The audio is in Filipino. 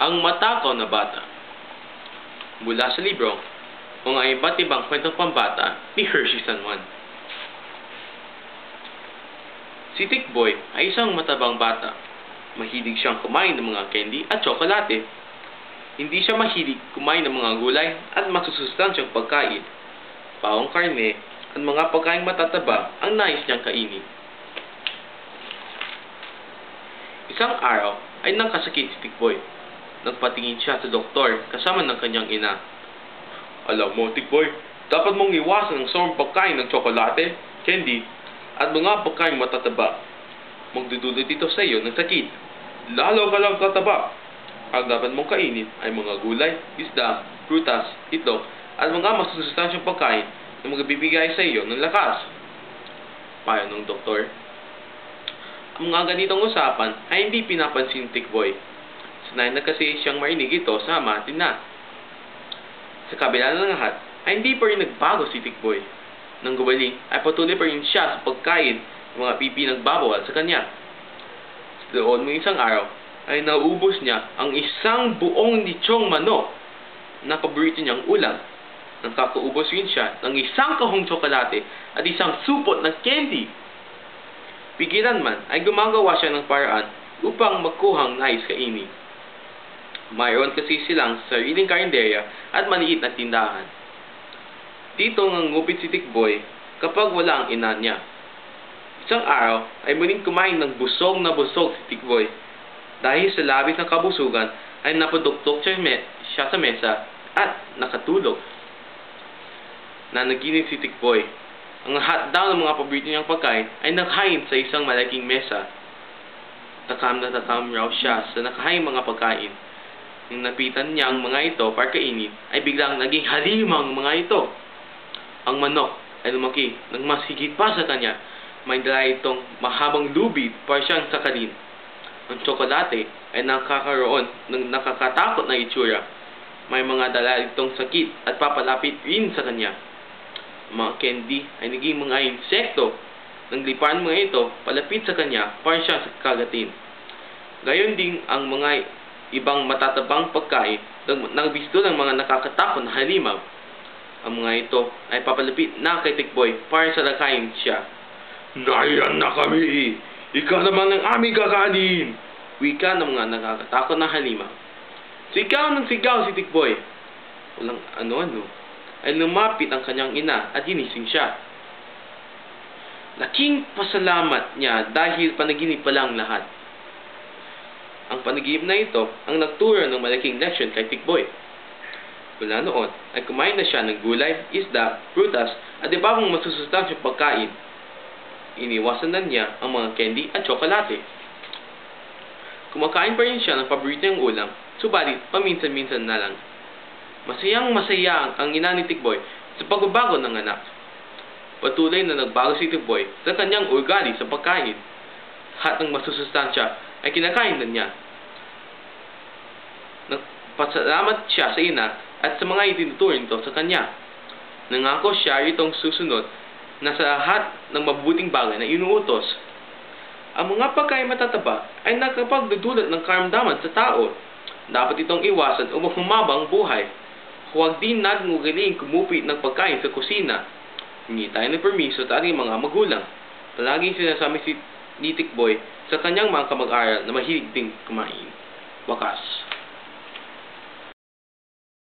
Ang Matakaw na Bata. Mula sa libro, Mga Iba't Ibang Kwentong Pambata ni Hershey San Juan. Si Tikboy ay isang matabang bata. Mahilig siyang kumain ng mga candy at tsokolate. Hindi siya mahilig kumain ng mga gulay at masusustansyang pagkain. Pawang karne at mga pagkain matataba ang nais niyang kainin. Isang araw ay nakasakit si Tikboy. Nagpatingin siya sa doktor kasama ng kanyang ina. Alam mo, Tikboy, dapat mong iwasan ang sobrang pagkain ng tsokolate, candy, at mga pagkain matataba. Magdudulot ito sa iyo ng sakit. Lalo ka lang tataba. Ang dapat mong kainin ay mga gulay, isda, prutas, itlog, at mga masusustansyang pagkain na magbibigay sa iyo ng lakas. Payo ng doktor. Ang mga ganitong usapan ay hindi pinapansin ni Tikboy. Sanay na kasi siyang marinig ito sa ama at ina. Sa kabila ng lahat, ay hindi pa rin nagbago si Tikboy. Nang gumaling, ay patuloy pa rin siya sa pagkain ng mga pipi nagbabawal sa kanya. Sa loob ng isang araw, ay naubos niya ang isang buong litsong manok na paborito niyang ulam. Nakakaubos rin siya ng isang kahong tsokolate at isang supot ng candy. Pigilan man, ay gumagawa siya ng paraan upang magkuhang nais kainin. Mayroon kasi silang sariling karinderya at maliit na tindahan. Dito ngangupit si Tikboy kapag wala ang ina niya. Isang araw ay muling kumain ng busog na busog si Tikboy. Dahil sa labis ng kabusugan ay napaduktok siya sa mesa at nakatulog. Nanaginip si Tikboy. Ang lahat daw ng mga paborito niyang pagkain ay nakahain sa isang malaking mesa. Takam na takam raw siya sa nakahain mga pagkain. Nang napitan niya ang mga ito para kainin, ay biglang naging halimaw ang mga ito. Ang manok ay lumaki nang mas higit pa sa kanya. May dala itong mahabang lubid para siyang sakalin. Ang tsokolate ay nakakaroon ng nakakatakot na itsura. May mga dala itong sakit at papalapit rin sa kanya. Mga candy ay naging mga insekto. Nang liparan mga ito palapit sa kanya para siyang kagatin. Gayon din ang mga ibang matatabang pagkain nang bisto ng mga nakakatakot na halimaw. Ang mga ito ay papalapit na kay Tikboy para salakayin siya. Naiyan na kami! Ikaw naman ang aming kakanin! Wika ng mga nakakatakot na halimaw. Sigaw ng sigaw si Tikboy. Walang ano-ano. Ay lumapit ang kanyang ina at ginising siya. Laking pasalamat niya dahil panaginip pa lang lahat. Ang panaginip na ito ang nagturo ng malaking leksyon kay Tikboy. Mula noon ay kumain na siya ng gulay, isda, prutas at iba pang masusustansyang pagkain. Iniwasan na niya ang mga candy at tsokolate. Kumakain pa rin siya ng paborito niyang ulam, subalit paminsan-minsan na lang. Masayang masaya ang ina ni Tikboy sa pagbabago ng anak. Patuloy na nagbago si Tikboy sa kanyang ugali sa pagkain. Lahat ng masusustansya ay kinakain na niya. Nagpasalamat siya sa ina at sa mga itinuturo nito sa kanya. Nangako siya itong susunod na sa lahat ng mabuting bagay na inuutos. Ang mga pagkain matataba ay nakapagdudulot ng karamdaman sa tao. Dapat itong iwasan upang humaba ang buhay. Huwag din natin ugaliin kumupit ng pagkain sa kusina. Hingi tayo ng permiso sa ating mga magulang. Palaging sinasabi ni Tikboy sa kanyang mga kamag-aral na mahilig ding kumain. Wakas.